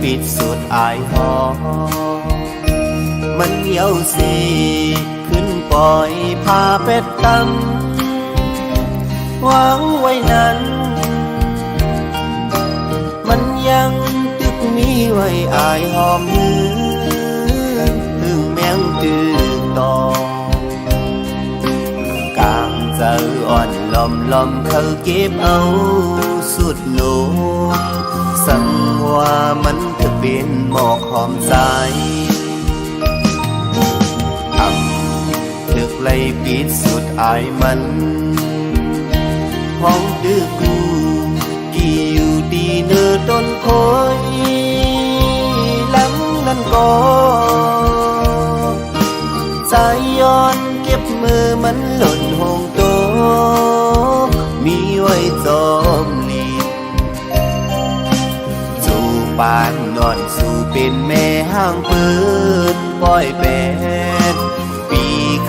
ปิดสุดอายหอมันเหนียวสีขึ้นปล่อยพาเป็ดตำหวังไว้นั้นมันยังตึกมีไว้อายหอมมือถึงแมงตึกตอกางเจออ่อนลอมลอมเขาเก็บเอาสุดโลสังว่ามันจะเป็นหมอกหอมใจถึกไล่ปิดสุดอายมันห้องดื้อกูกี่อยู่ดีเนื้อต้นโพยล้ำนั้นก็ใจย้อนเก็บมือมันหล่นห้องโตมีไว้จอมลีสู่ปานนอนสู่เป็นแม่ห้างเปิดปล่อยแปด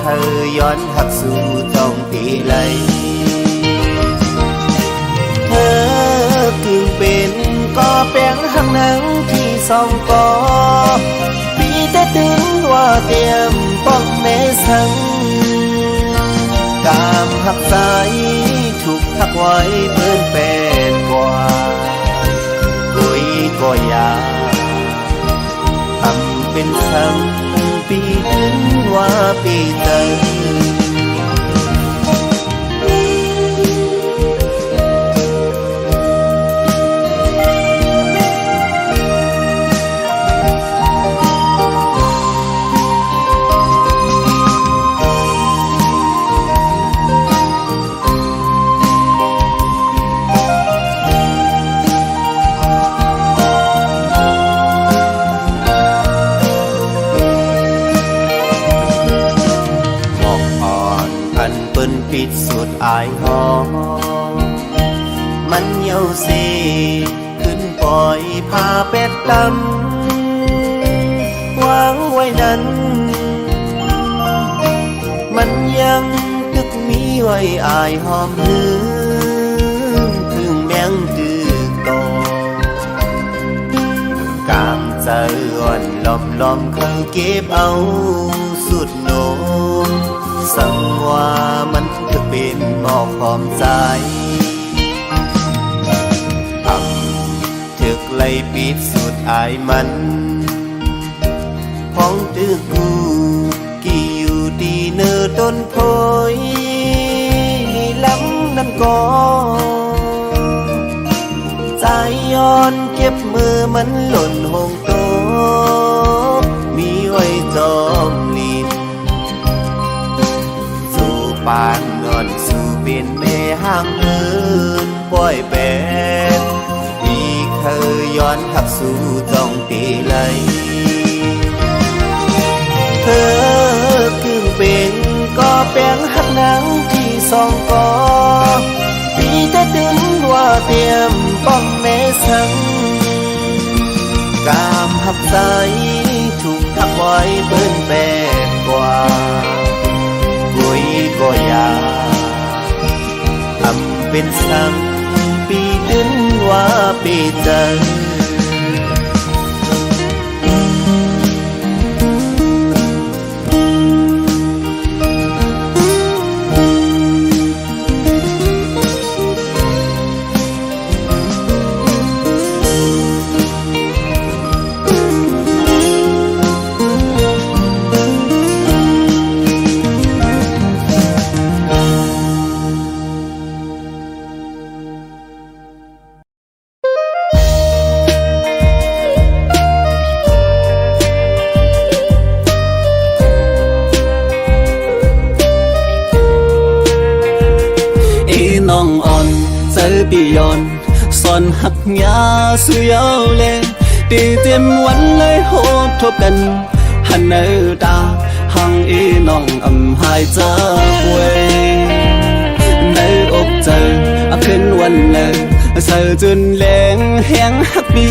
เคยย้อนหักสู่จ้องตีไหลเธอถึงเป็นก็แป้งหักหนังที่สองกอปีแต่ถึงว่าเตรียมป้องแม่สังกามหักใจถูกทักไว้เพื่อนเป็นกว่ากุยก็อยากทำเป็นซ้ำปีถึงว่าปีเติมปิดสุดอายหอมันเหี่ยวสีขึ้นปล่อยพาเป็ดตำวางไว้นั้นมันยังตึกมีไว้อายหอมหือถึงแมงตึกโตกามใจอ่อนลอมลอมเขาเก็บเอาสุดโนสังว่ามันจะเป็นหมอกหอมใจถึกไล่ปิดสุดอายมันห้องตึกกูกี่อยู่ดีเนื้อต้นโพยล้ำนั้นก็ใจย้อนเก็บมือมันหล่นห้องโตมีไว้จอมลินปานนอนสู่เป็นแม่ห้างเอินปล่อยแปดปีเคยย้อนหักสู่จ้องตีไหลเธอคือเป็นก็แป้งหักหนังที่สองกอปีแต่ดึงว่าเตรียมป้องแม่สังกามหักใจถูกทักไว้เปิ้นแปดกว่ากุยก็อยากทำเป็นซ้ำปีถึงว่าปีเจอ ปีย้อนสอนหักยาสุยาวเลตีเต็มวันเลยโหดทบกันหันเนอตาหังอีน้องอำหายจะป่วยในอกเจอขึ้นวันเลยเสือจนแรงแห้งหักปี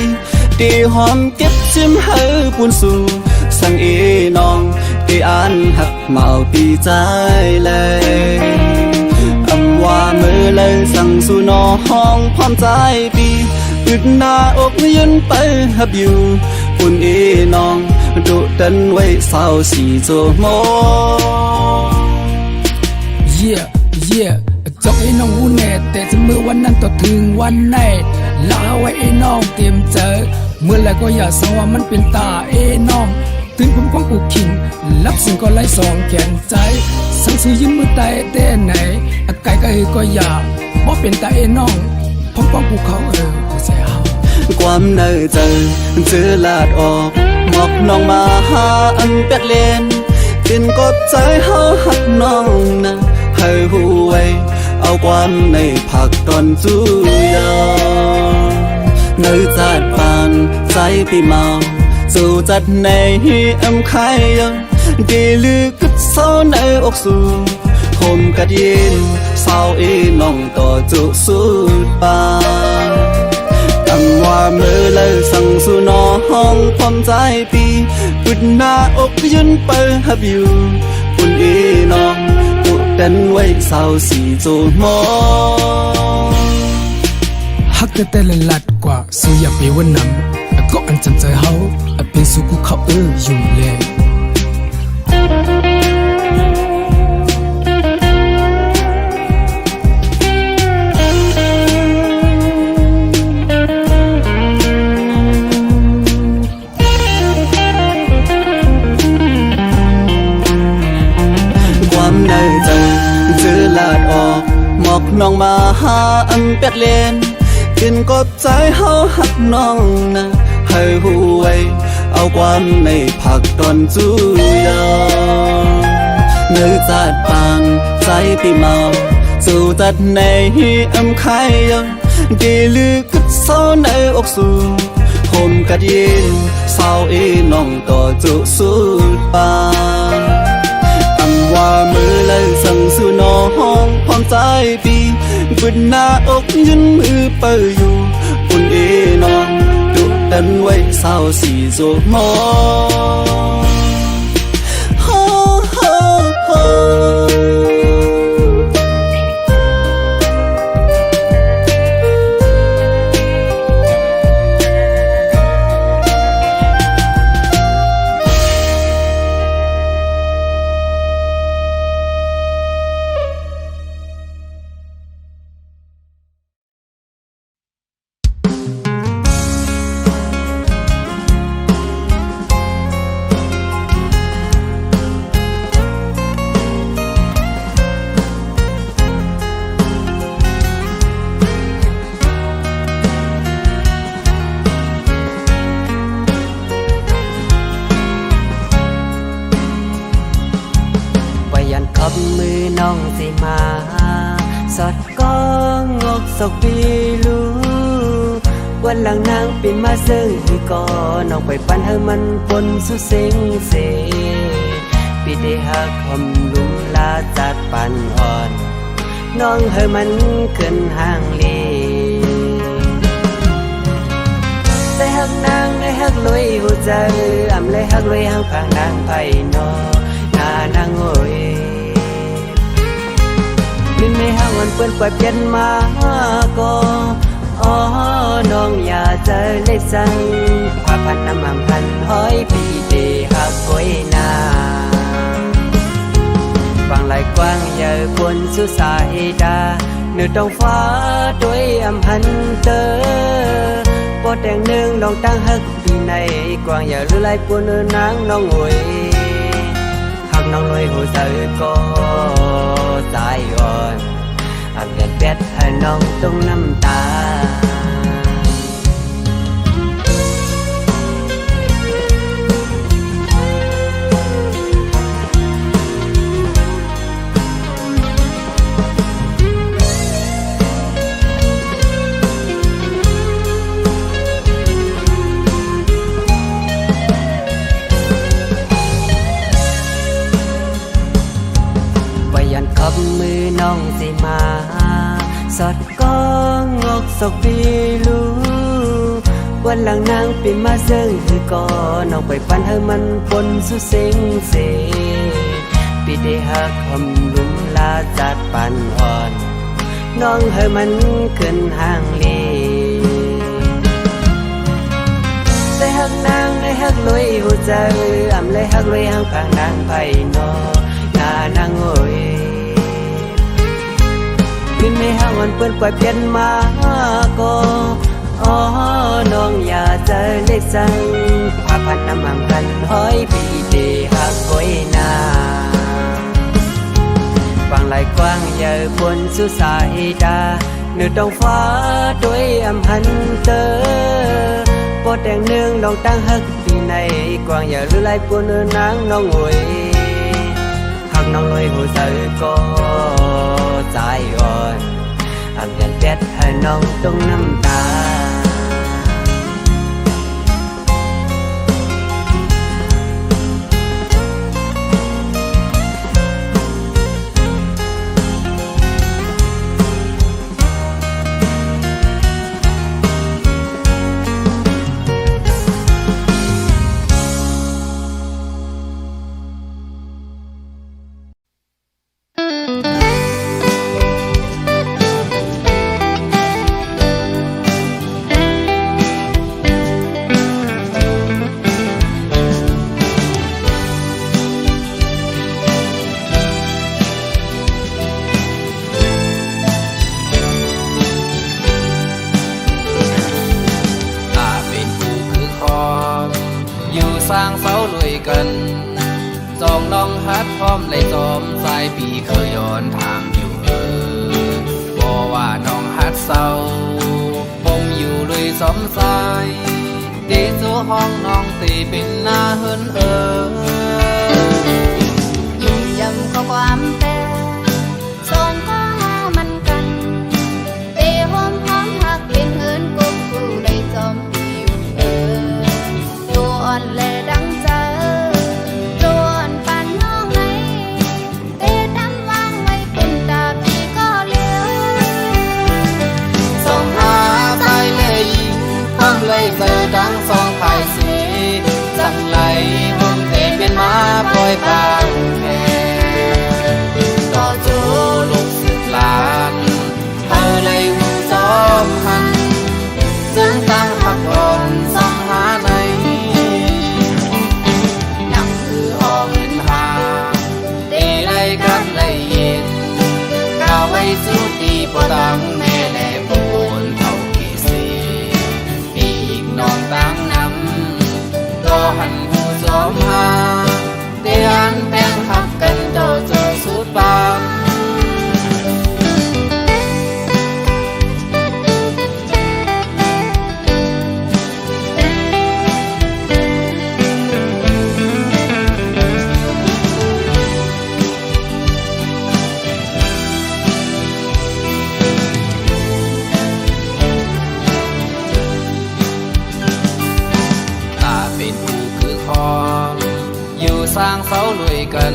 ตีหอมเก็บจิ้มให้ปุ่นสู่สั่งอีน้องตีอ่านหักเมาปีใจเลยว่ามือเลยสั่งสู่นอห้องพร้อมใจปี อึดหน้าอกยืนไปหับอยู่ปุ่นอีน้องดุดันไว้เศร้าสีโจโมเย่เย่จอกไอ้น้องหูแน่แต่จะเมื่อวันนั้นต่อถึงวันไหนลาไว้ไอ้น้องเตรียมเจอเมื่อไรก็อย่าสังว่ามันเป็นตาไอ้น้องตื่นผมของกูขิงรับสิ่งก็ไล่สองแขนใจสังสือยิ้มมือตายแต่ไหนไก่ก็ก็อย่าบ่เป็นตาไอ้น้องพร้อมกูเขากูใส่เฮาความเนยเจอลาดออกหมอกน้องมาหาอันเป็ดเลนกินกบใจเฮาหักน้องนะให้หูไว้เอาความในผักตอนจูยาเนยจัดปานใจปีเมาสู่จัดในอำไข่ยังดีลือกัดเศร้าในอกสู่คมกัดยินเศร้าอีน้องต่อจุสุดปานตั้งว่ามือเลยสั่งสู่น้องพร้อมใจปีปุดหน้าอกยืนไปหับอยู่ปุ่นอีน้องตุดันไว้เศร้าสีโจมอฮักแต่ละลัดกว่าสู้อย่าไปวันนั้นก็อันจำใจเฮาเป็นสู้กูเขาอยู่เลยความในใจเจอลาดออกหมอกน้องมาหาอันเป็ดเลนกินกบใจเฮาหักน้องนะให้หูไว้เอาความในผักตอนจูยาเนื้อจัดปานใจปีเมาสู่จัดในอำไข่ยังดีลือกัดเศร้าในอกสู่คมกัดยินเศร้าอีน้องต่อจุสุดปานตั้งว่ามือเลยสั่งสู่น้องพร้อมใจปีบุดหน้าอกยืนมือเปิดอยู่ปุ่นอีน้องดุดันไว้เศร้าสีโจมอขับมือน้องสิมาสอดก้องงกศกปีลูวันหลังนางปิ่นมาซึ่งที่ก่อน้องไปปันให้มันปนสุเซ็งเสปีได้หักคำลุมลาจัดปันอ่อนน้องให้มันขึ้นห่างเลได้หักนางได้หักลอยหัวใจอำเลยหักลอยห่างพางนางไปนอหน้านางโอยบินไม่ห่างวันเปิ้นปล่อยเปลี่ยนมาก็อ๋อน้องอย่าเจอเลยจังความพันน้ำมันพันห้อยปีเดหักก้อยนาฟังไหลกว้างใหญ่บนสุสายดาเหนือท้องฟ้าด้วยอำพันเตอปอดแดงหนึ่งน้องตั้งหักปีในกว้างใหญ่หรือไหลปวนนางน้องโอยหักน้องลอยหัวใจก็ใจอ่อนอาเปลี่ยนแปดให้น้องต้องน้ำตาขับมือน้องสิมาสอดก้องงกศกปีลูวันหลังนางปิ่นมาซึ่งคือก่อน้องไปปันให้มันปนสุเซ็งเสปีได้หักคำลุมลาจัดปันอ่อนน้องให้มันขึ้นห่างเล เลยฮักนางเลยฮักลุยหัวใจอำเลยฮักลุยฮักพางนางไผ่นอหน้านางโอยพี่ไม่ฮักวันเปิ้นปล่อยเปลี่ยนมาก็อ๋อน้องอย่าใจเล็กจังพาพันน้ำมันกันห้อยปีเดฮักก้อยนาฟังไหลกว้างใหญ่บนสุสายดาเหนือท้องฟ้าด้วยอำหันเตอปอดแดงเนืองน้องตั้งฮักที่ในกว้างอย่าลือไหลปวนนางน้องโวยฮักน้องลอยหัวใจก็ใจอ่อนอำยันเป็ดให้น้องต้องน้ำตาสร้างเสาด้วยกันจองน้องฮัดพร้อมเลยจอมสายปีเคยย้อนทางอยู่บอกว่าน้องฮัดเศร้าปมอยู่เลยสมสายตีสู่ห้องน้องตีเป็นหน้าเฮินยิ่งยำข้อความแต่สองก็มันกันเตะหอมหอมหักเป็นเฮินกุ๊กกูเลยจอมตัวอ่อนและดังใจตัวอ่อนปานน้องไหนเตะดำวางไว้เป็นตาพี่ก็เลี้ยวส่งหาใจเลยยิงพร้อมเลยเจอทั้งสองภายสีจังไหลผมเตะเป็นมาปล่อยปางแค่ต่อจูลูกศิษย์หลานเธอเลยหูจอมหันจึงตั้งพักผ่อนส่องหาในยังคือห้องเงินหาตีเลยกันเลยยินก้าวไว้สุดที่ปวดตังแม่แหล่ปวนเท่ากี่สีปีกน้องตั้งน้ำก็หันหูจอมหาเตียนแป้งหักกันโตเจอสุดปางสร้างเสาลุยกัน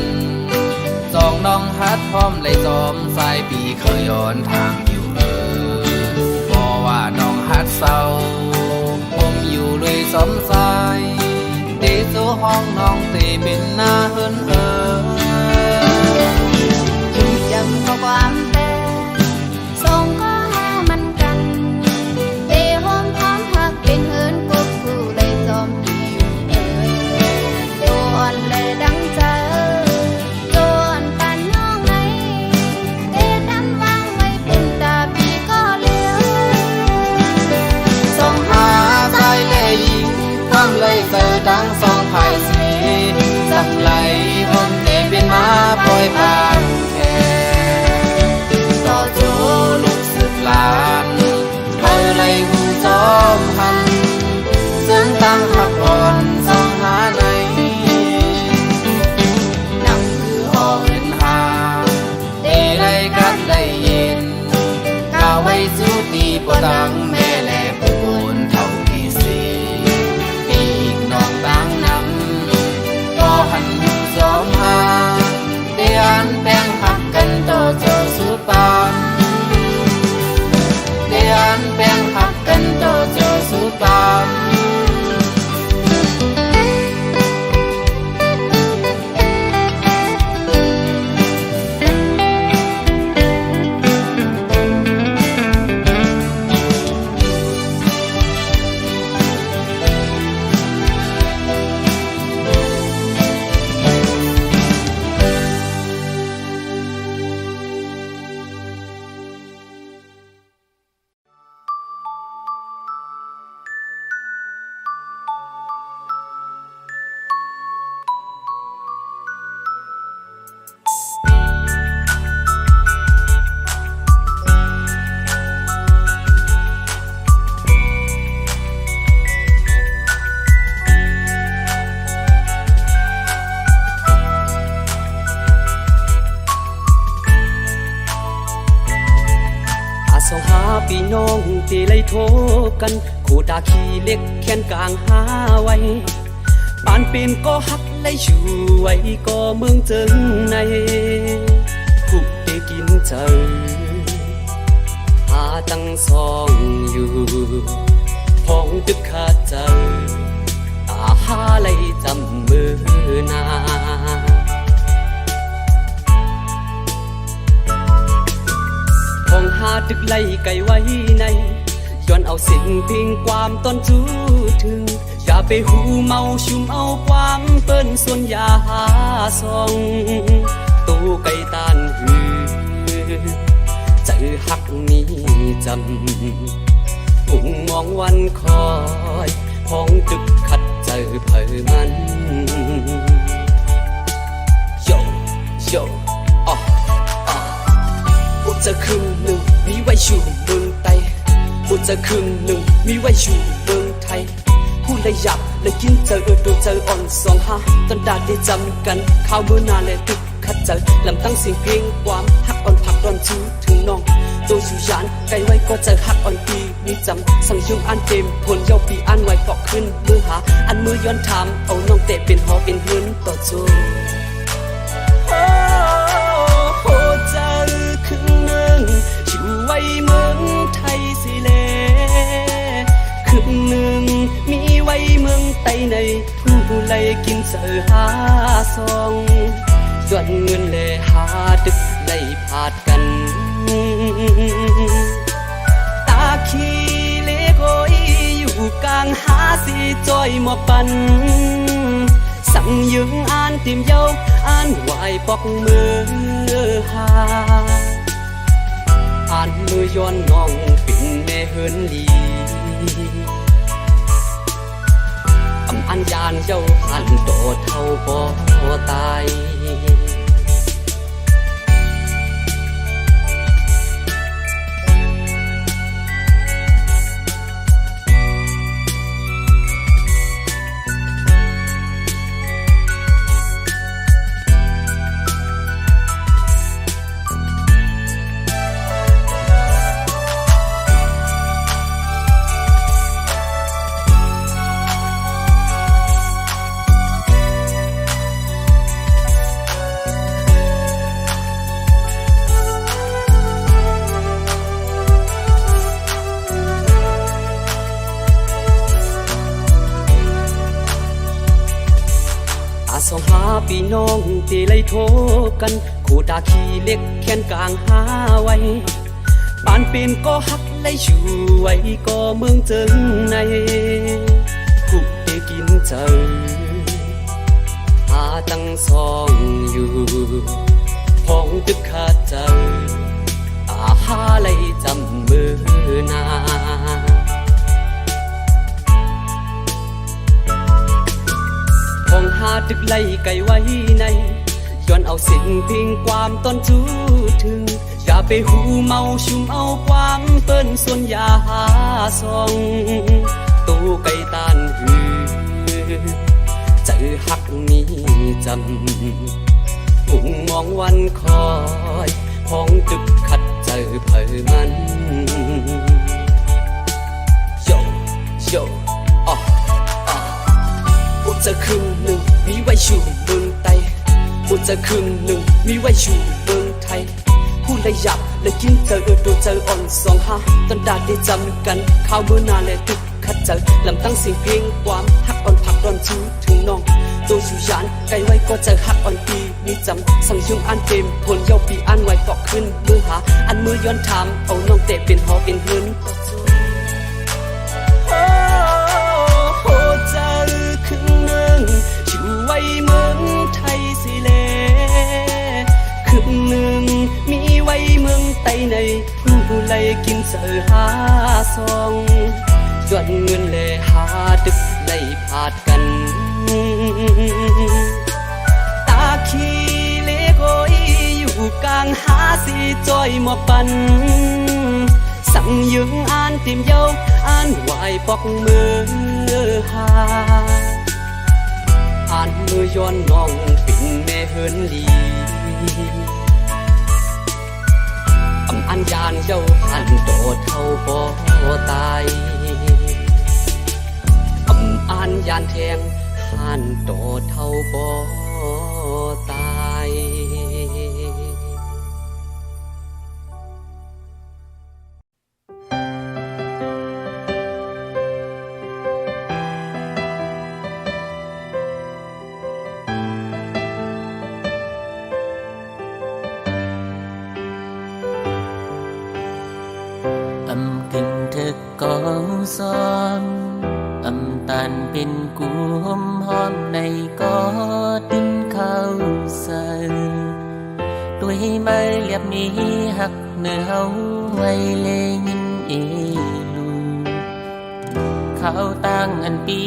จองน้องฮัดพร้อมเลยจอมสายปีเคยย้อนทางอยู่บอกว่าน้องฮัดเศร้าผมอยู่เลยสมสายตีสู่ห้องน้องตีเป็นหน้าเฮินยิ่งยำข้อความแต่สองก็มันกันเตะหอมหอมหักเป็นเฮินกุ๊กกูเลยจอมตัวอ่อนและดังใจตัวอ่อนปานน้องไหนเตะดำวางไว้เป็นตาพี่ก็เลี้ยวส่องหาใจเลยยิงพร้อมเลยเจอทั้งสองภายสีจังไหลผมเตะเป็นมาปล่อยปางแค่ต่อจูลูกศิษย์หลานเธอเลยหูจอมหันซึ่งตั้งพักผ่อนส่องหาในนั่งคือห้องเงินหาตีเลยกัดเลยยินก้าวไว้สู่ตีปวดตังแม่แหล่ปวนเท่ากี่สีปีกน้องตั้งน้ โทกันคู่ตาขี้เล็กแขนกลางหาไว้ปานเป็นก็หักไล่ช่วยก็เมืองเจิงในคุกเตกินเจอหาตั้งซองอยู่ห้องตึกขาดเจอตาหาไล่จำมือนาห้องหาตึกไล่ไก่ไว้ในย้อนเอาสิ่งพิงความต้นจูถึงอย่าไปหูเมาชุมเอาความเปิ้นส่วนอย่าหาซองตู้ไก่ตานหือใจหักนี้จำมุ่งมองวันคอยห้องตึกขัดเจอเผยมันโยโยอ๋อพูดจะครึ่งหนึ่งมีไว้อยู่เมืองไต้พูดจะครึ่งหนึ่งมีไว้อยู่เมืองไทยพูดเลยอยากเลยกินเจอดูเจออ่อนสองหาตอนดาได้จำกันข้าวมื้อนาเลยตึกขัดเจอลำตั้งเสียงเพลงความหักอ่อนผักร้อนชูถึงน้องตัวอยู่ยานไกลไว้ก็เจอหักอ่อนปีมีจำสั่งยุงอันเต็มผลเย้าปีอันไว้ก็ขึ้นมือหาอันมือย้อนถามเอาน้องเตะเป็นหอเป็นหืนต่อโจโอ้เจอครึ่งหนึ่งอยู่ไว้เมืองไทยสิเลครึ่งหนึ่งมีไว้เมืองไต้ในผู้ไล่กินเสือหาซองย้อนเงินเลยหาตึกไล่พาดกันตาขี้เล็กโอยอยู่กลางหาสีจอยหมอกปันสั่งยึงอ่านติมเย้าอ่านไหวปอกมือหาอ่านมือย้อนน้องปิ่นแม่เฮินลีอันยานเจ้าหันโตเท่าบ่ตายสองหาพี่น้องที่ไล่โทกันคู่ตาขี้เล็กแขนกลางหาไว้ปานเป็นก็หักไล่ช่วยก็เมืองเจิงในคุกเตกินเจอหาตั้งซองอยู่ห้องตึกขาดเจอตาหาไล่จำมือนาห้องหาตึกไล่ไก่ไว้ในย้อนเอาสิ่งพิงความต้นจูถึงอย่าไปหูเมาชุมเอาความเปิ้นส่วนอย่าหาซองตู้ไก่ตานหือใจหักนี้จำมุ่งมองวันคอยห้องตึกขัดเจอเผยมันโยโยอ๋อพูดจะครึ่งหนึ่งมีไว้อยู่เมืองไต้พูดจะครึ่งหนึ่งมีไว้อยู่เมืองไทยพูดเลยอยากเลยกินเจอดูเจออ่อนสองหาตอนดาได้จำกันข้าวมื้อนาเลยตึกขัดเจอลำตั้งเสียงเพลงความหักอ่อนผักร้อนชูถึงน้องตัวอยู่ยานไกลไว้ก็เจอหักอ่อนปีมีจำสั่งยุงอันเต็มผลเย้าปีอันไว้ก็ขึ้นมือหาอันมือย้อนถามเอาน้องเตะเป็นหอเป็นหืนครึ่งหนึ่งอยู่ไว้เมืองไทยสิเลครึ่งหนึ่งมีไว้เมืองไต้ในผู้ไล่กินเสือหาซองย้อนเงินเลยหาตึกไล่พาดกันตาขี้เล็กโอยอยู่กลางหาสีจอยหมอกปันสั่งยึงอ่านติมเย้าอ่านไหวปอกมือหาอ่านมือย้อนน้องปิ่นแม่เฮินลีอัน านยานเจ้าหันโดดเท่าบ่ตายอ่านยานแทงหันโดดเท่าบ่ตายกึ่งถึกกองซ้อมตันเป็นกุมหอมในกอดินเข้าใส่ด้วยไม้เรียบนี้หักเนื้อเฮาไว้เลยินเอลูเขาตั้งอันปี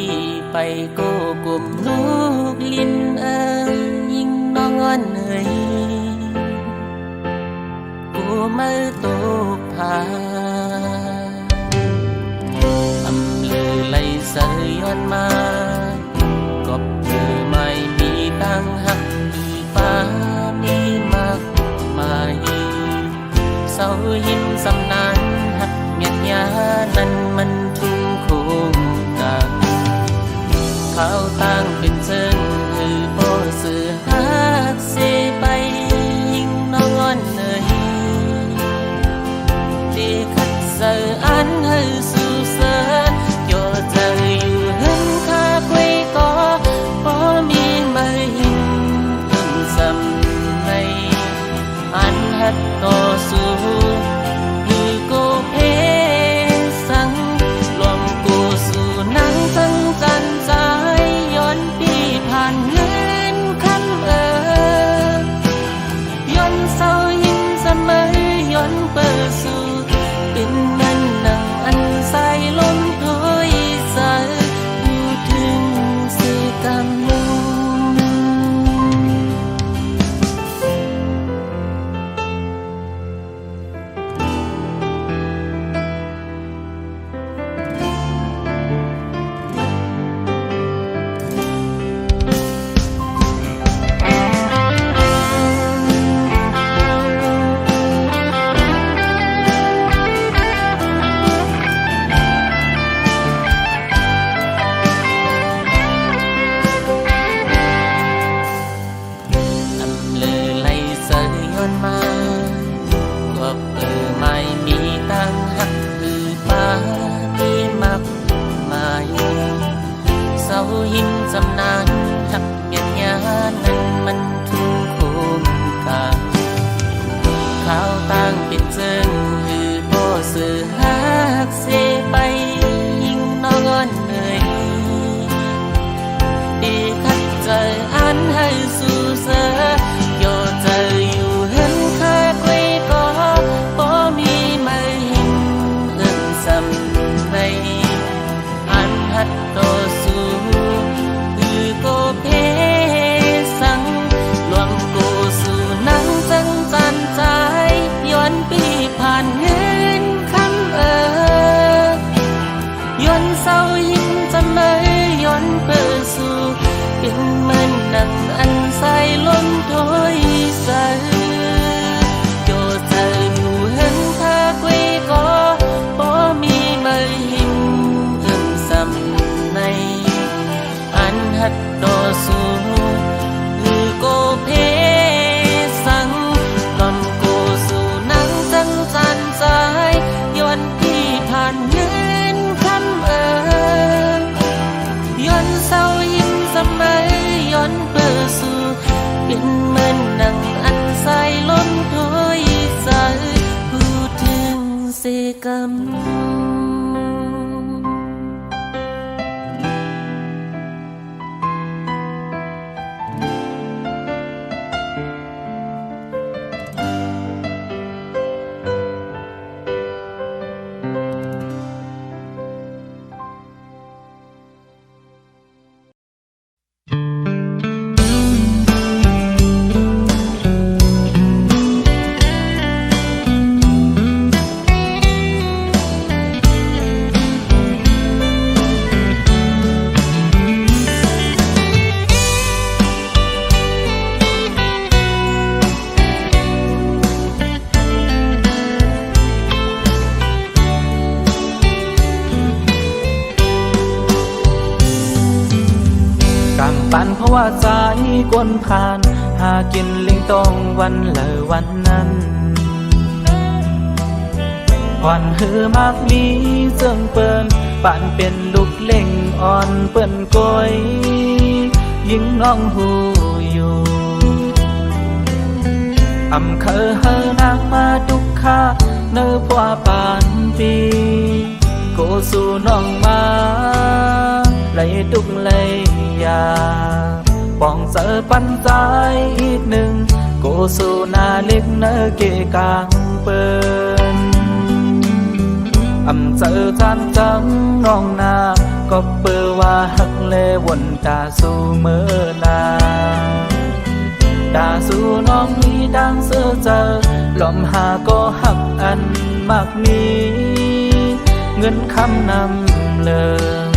ไปโก้กลมลูกลิ้นยิ่งน้องอ่อนเหนื่อยกูมาตกผาสะย้อนมาก็เพื่อไม่มีตั้งหักมีฟ้ามีมากมายเศร้าหินสำนานหักเมียนยานั้นมันทุ่งคงกันเขาตั้งเป็นเชิงคือโบสื่อหักเสไปยิ่งน้องเนยดีขัดเสืออันให้สู่เสือต่อสู้คือโกเพสังรวมกูสู่นังตั้งจันใจย้อนปีผ่านเงินคำย้อนเศร้ายิ้มเสมอย้อนเปิดสู่เป็นมันนังอันใสลมถอยใสอยู่ถึงสิกำหินสำนานหักเมียนยานั้นมันทุ่งโคงกาข้าวตั้งเป็นเจิงคือโบสื่อหักเสไปยิ่งน้องเหนื่อยดีขัดใจอันให้สู่เสือโยใจอยู่เห็นแค่ไว้ก็บ่มีไม่หินเงินสำในอันหัดต่อสู้โกเพสังรวมกูสู่นังจังจันใจย้อนปีผ่านเงินคำย้อนเศร้ายิ้มจะไม่ย้อนเปิดสู่เป็นมันนังอันใสลมถอยใสโยเธออยู่เห็นแค่ไว้ก็บ่มีไม่หิมเอิ่มซ้ำในอันหัดต่อสู้คือโกเพสังลมกูสู่นังจังจันใจย้อนที่ผ่านเงินคำย้อนเศร้ายิ้มเสมอย้อนเปิดสู่เป็นเหมือนนังอันใสลมถอยใสพูดถึงเสกรรม ปั่นเพราะว่าใจกวนผ่านหากินลิงตองวันเลยวันนั้นวันหือมากมีเจิงเปิ้นปั่นเป็นลูกเล่งอ่อนเปิ้นก้อยยิ่งน้องหูอยู่อำเคอเฮอนางมาดุกค่าเนื้อพวปานปีโกสู่น้องมาไหลดุกไหลยาป้องเจอปันใจอีกหนึ่งโกสู่นาเล็กเนื้อเกกางเปิ้นอำเจอจานจังน้องนาก็เปือว่าหักเลวนตาสู่เมื่อนาดาสู่น้องมีดังเสือเจอลมหาก็หักอันมากมีเงินคำนำเลย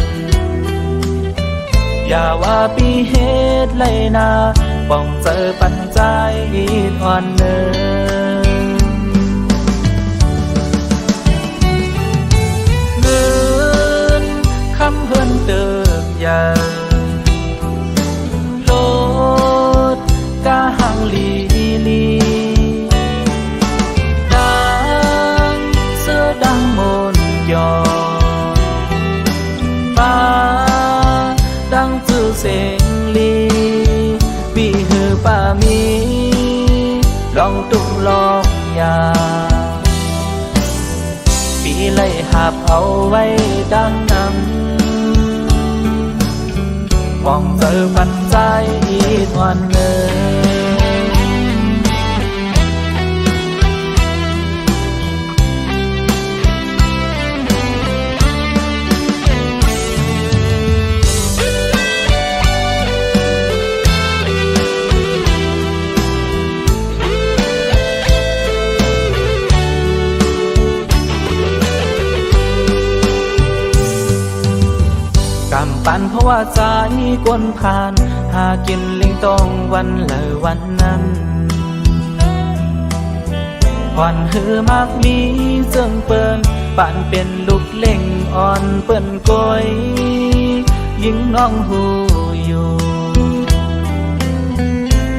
อย่าว่าปีเหตุเลยนาป้องเจอปัญใจอีกอ่อนเนินเงินคำเฮินเติบใหญ่โลดกาหังลีลีดังเสือดังมนยอฟ้าดังจือเสียงลีปีหือป่ามีลองตุกลองยาปีไล่หับเอาไว้ดังนำมองเจอปันใจอีกวันเนิกำปั่นเพราะว่าใจกวนผ่านหากินลิงตองวันเลยวันนั้นวันหือมากมีเจิงเปิ้นปั่นเป็นลูกเล่งอ่อนเปิ้นก้อยยิ่งน้องหูอยู่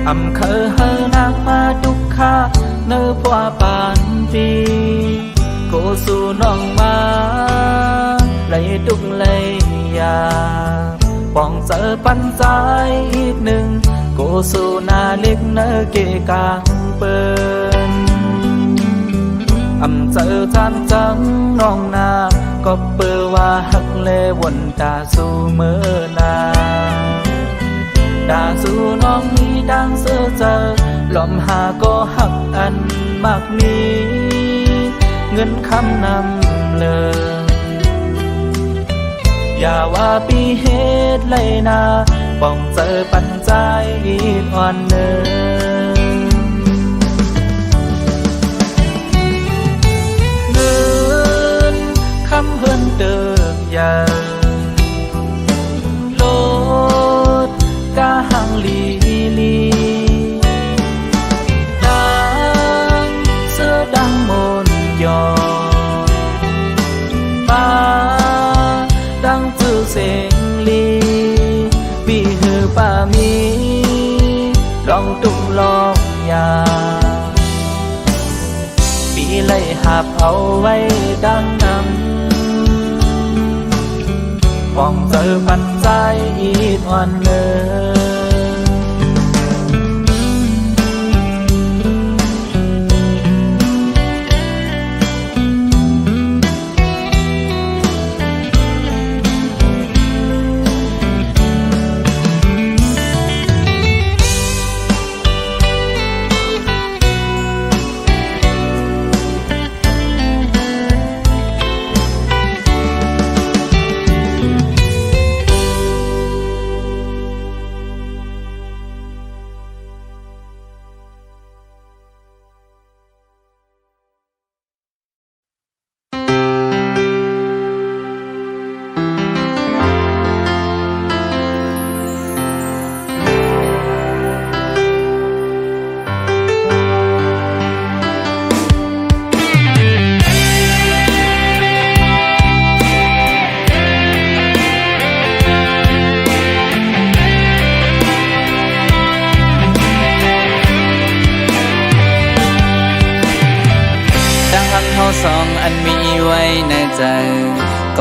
อำเคอเฮอนางมาดุกค่าเนื้อพวปานปีโกสู่น้องมาไหลดุกไหลยาป้องเจอปันใจอีกหนึ่งโกสู่นาเล็กเนื้อเกกางเปิ้นอำเจอจานจังน้องนาก็เปือว่าหักเลวนตาสู่เมื่อนาดาสู่น้องมีดังเสือเจอลมหาก็หักอันมากมีเงินคำนำเลยอย่าว่าปีเหตุเลยนาป้องเจอปัญใจอีกอ่อนเนินเงินคำเฮินเติบใหญ่โลดกาหังลีลีดังเสือดังมนยอฟ้าดังจือเสียงลีปีหือป่ามีลองตุกลองยาปีไล่หับเอาไว้ดังนำมองเจอปันใจอีกวันเนิน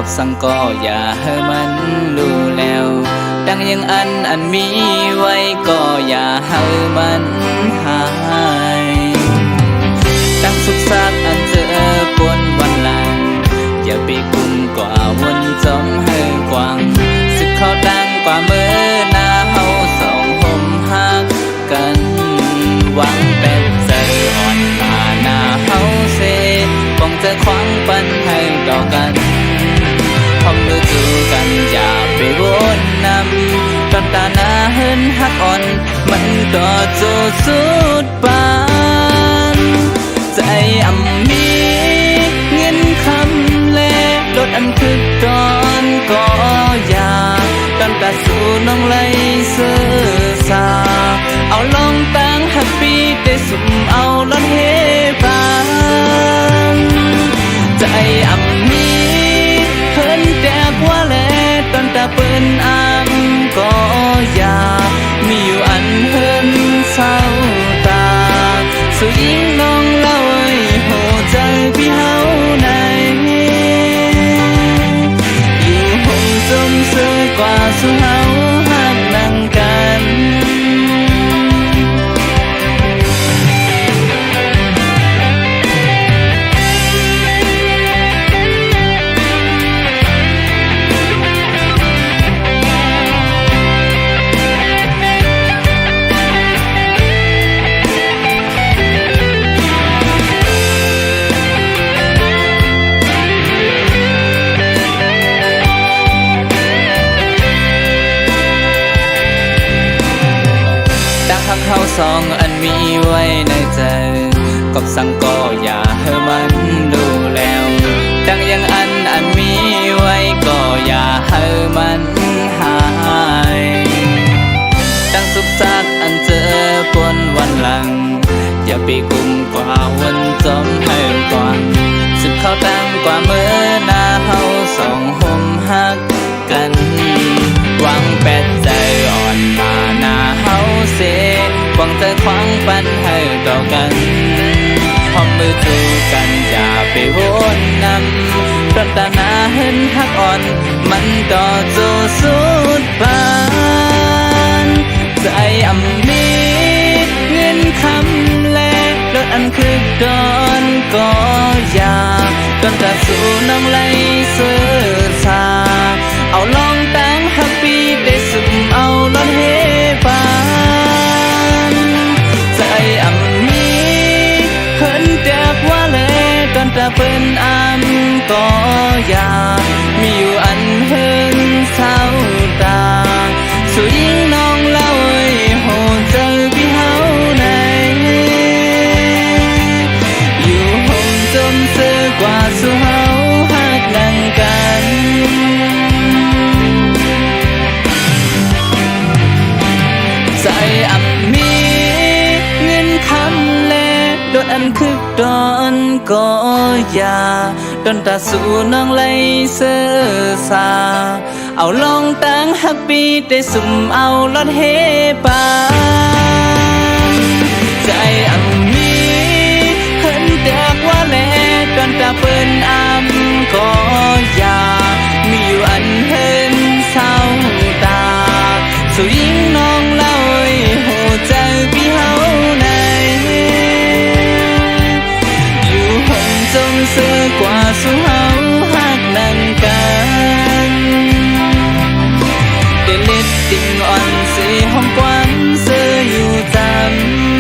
บสังก็อย่าให้มันรู้แล้วดังยังอันมีไว้ก็อย่าให้มันหายดังสุขสักอันเจอปนวันหลังอย่าไปกุ้มกว่าวนจมให้กว้างสึกเขาดังกว่าเมื่อหน้าเฮาสองห่มหักกันหวังเป็นใจอ่อนตาหน้าเฮาเสคงจะคว้างปันให้ต่อกันพร้อมมือจูกันอย่าไปวนนำตอนตาหน้าเหินหักอ่อนมันก็โจสุดปานใจมีเงินคำแลลดอันคึกตอนก็อย่าตอนตาสู่น้องไหลเสือสาเอาลองตั้งฮับปี้ได้สุ่มเอาลดเฮบานใจมีเพิ่นแดกว่าแลตอนตาเปิ้นก็อย่ามีอยู่อันเพิ่นเศร้าตาสู่ยิงน้องเล่าโหใจพี่เฮาในอยู่ห่มจมเสือกว่าสู่เฮาหักนั่งกันเขาสองอันมีไว้ในใจกับสังก็อย่าให้มันดูแล้วดังยังอันมีไว้ก็อย่าให้มันหายดังสุขสักอันเจอปนวันหลังอย่าไปกุมกว่าวันจมให้กว้างสึกเขาตั้งกว่าเมื่อหน้าเฮาสองห่มหักกันหวังแปดใจอ่อนมาหน้าเฮาเสหวังจะคว้างปันให้ต่อกันพร้อมมือจูกันอย่าไปวนนำตอนตาหน้าเห็นหักอ่อนมันต่อโจสุดปานใจมีเงินคำแลลดอันคือดอนก็อย่าตอนตาสู่น้องไหลเสือสาเอาลองตั้งฮับปี้ได้สุ่มเอาลดเฮบานใจมีเพิ่นแดกว่าแลตอนตาเปิ้นก็อย่ามีอยู่อันเพิ่นเศร้าตาสู่ยิงน้องเล่าโหเจอพี่เฮาในอยู่ห่มจมเสือกว่าสู่เฮาหักนั่งกันใจมีเงินคำแลโดนอันคึกดอนก็อย่าดนตาสู่น้องไหลเสือสาเอาลองตั้งฮับปี้ได้สุ่มเอาลดเฮบานใจมีเพิ่นแดกว่าแลดนตาเปิ้นก็อย่ามีอยู่อันเพิ่นเศร้าตาสู่ยิงน้องเล่าโหใจพี่เฮาในอยู่ห่มจมเสือกว่าสู่เฮาหักนั่งกันเดลิดติ่งอ่อนสีห้องกว้างเสืออยู่จำ